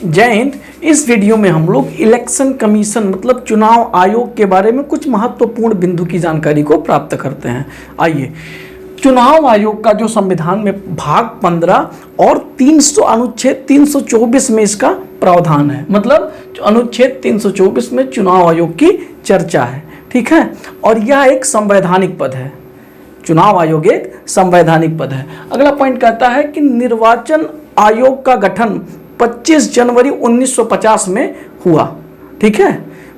जय हिंद। इस वीडियो में हम लोग इलेक्शन कमीशन मतलब चुनाव आयोग के बारे में कुछ महत्वपूर्ण बिंदु की जानकारी को प्राप्त करते हैं। आइए, चुनाव आयोग का जो संविधान में भाग 15 और 300 अनुच्छेद 324 में इसका प्रावधान है, मतलब अनुच्छेद 324 में चुनाव आयोग की चर्चा है। ठीक है, और यह एक संवैधानिक पद है। चुनाव आयोग एक संवैधानिक पद है। अगला पॉइंट कहता है कि निर्वाचन आयोग का गठन 25 जनवरी 1950 में हुआ। ठीक है,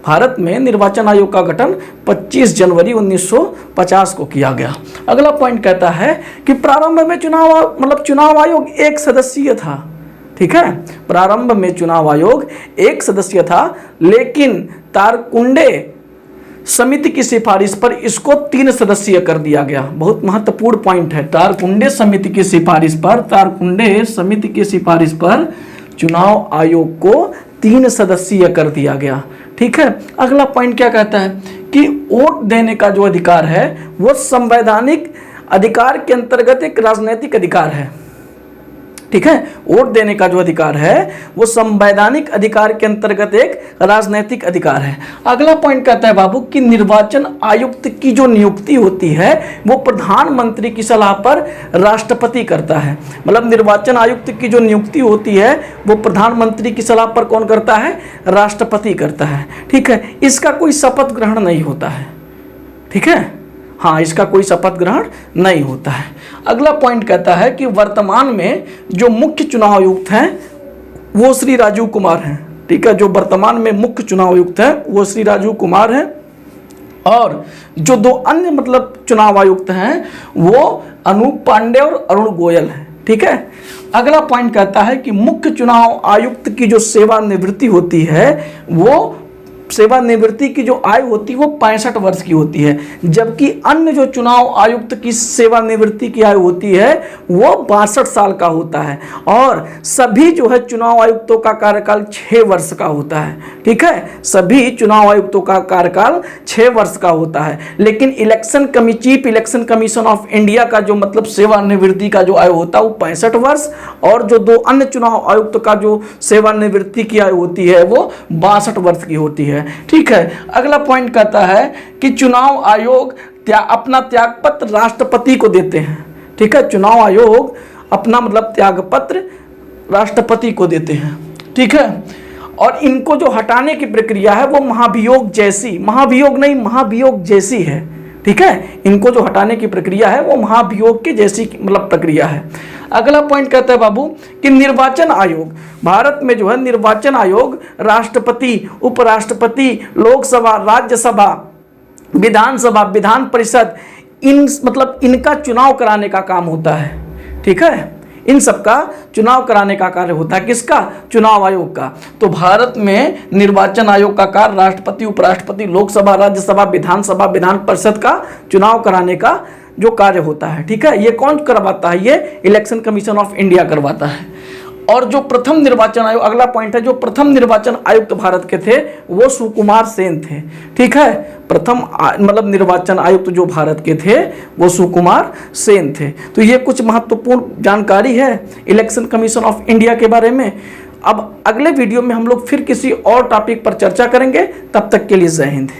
भारत में निर्वाचन आयोग का गठन 25 जनवरी 1950 को किया गया। अगला पॉइंट कहता है कि प्रारंभ में चुनाव आयोग एक सदस्यीय था। ठीक है, प्रारंभ में चुनाव आयोग एक सदस्यीय था, लेकिन तारकुंडे समिति की सिफारिश पर इसको 3 सदस्यीय कर दिया गया। बहुत महत्वपूर्ण पॉइंट है। तारकुंडे समिति की सिफारिश पर चुनाव आयोग को 3 सदस्यीय कर दिया गया। ठीक है, अगला पॉइंट क्या कहता है कि वोट देने का जो अधिकार है वो संवैधानिक अधिकार के अंतर्गत एक राजनीतिक अधिकार है। ठीक है, वोट देने का जो अधिकार है वो संवैधानिक अधिकार के अंतर्गत एक राजनीतिक अधिकार है। अगला पॉइंट कहता है बाबू कि निर्वाचन आयुक्त की जो नियुक्ति होती है वो प्रधानमंत्री की सलाह पर राष्ट्रपति करता है। मतलब निर्वाचन आयुक्त की जो नियुक्ति होती है वो प्रधानमंत्री की सलाह पर कौन करता है? राष्ट्रपति करता है। ठीक है, इसका कोई शपथ ग्रहण नहीं होता है। ठीक है, हाँ, इसका कोई शपथ ग्रहण नहीं होता है। अगला पॉइंट कहता है कि वर्तमान में जो मुख्य चुनाव आयुक्त हैं वो श्री राजीव कुमार हैं। ठीक है, जो वर्तमान में मुख्य चुनाव आयुक्त हैं वो श्री राजीव कुमार हैं, और जो 2 अन्य चुनाव आयुक्त हैं वो अनूप पांडे और अरुण गोयल हैं। ठीक है, अगला पॉइंट कहता है कि मुख्य चुनाव आयुक्त की जो सेवानिवृत्ति होती है वो सेवानिवृत्ति की जो आयु होती है वो 65 वर्ष की होती है, जबकि अन्य जो चुनाव आयुक्त की सेवानिवृत्ति की आयु होती है वो 62 साल का होता है, और सभी जो है चुनाव आयुक्तों का कार्यकाल 6 वर्ष का होता है। ठीक है, सभी चुनाव आयुक्तों का कार्यकाल 6 वर्ष का होता है, लेकिन chief election commission of India का जो सेवानिवृत्ति का जो आयु होता है वो 65 वर्ष, और जो 2 अन्य चुनाव आयुक्त का जो सेवानिवृत्ति की आयु होती है वो 62 वर्ष की होती है। ठीक है, अगला पॉइंट कहता है कि चुनाव आयोग अपना त्यागपत्र राष्ट्रपति को देते हैं। ठीक है, चुनाव आयोग अपना त्यागपत्र राष्ट्रपति को देते हैं। ठीक है, और इनको जो हटाने की प्रक्रिया है वो महाभियोग जैसी है। ठीक है, इनको जो हटाने की प्रक्रिया है वो महाभियोग के जैसी प्रक्रिया है। अगला पॉइंट कहता है बाबू कि निर्वाचन आयोग, भारत में जो है निर्वाचन आयोग राष्ट्रपति, उपराष्ट्रपति, लोकसभा, राज्यसभा, विधानसभा, विधान परिषद, इनका चुनाव कराने का काम होता है। ठीक है, इन सबका चुनाव कराने का कार्य होता है। किसका? चुनाव आयोग का। तो भारत में निर्वाचन आयोग का कार्य राष्ट्रपति, उपराष्ट्रपति, लोकसभा, राज्यसभा, विधानसभा, विधान परिषद का चुनाव कराने का जो कार्य होता है। ठीक है, ये कौन करवाता है? ये इलेक्शन कमीशन ऑफ इंडिया करवाता है। और जो प्रथम निर्वाचन आयोग, अगला पॉइंट है, जो प्रथम निर्वाचन आयुक्त भारत के थे वो सुकुमार सेन थे। ठीक है, प्रथम निर्वाचन आयुक्त जो भारत के थे वो सुकुमार सेन थे। तो ये कुछ महत्वपूर्ण जानकारी है इलेक्शन कमीशन ऑफ इंडिया के बारे में। अब अगले वीडियो में हम लोग फिर किसी और टॉपिक पर चर्चा करेंगे। तब तक के लिए जय हिंद।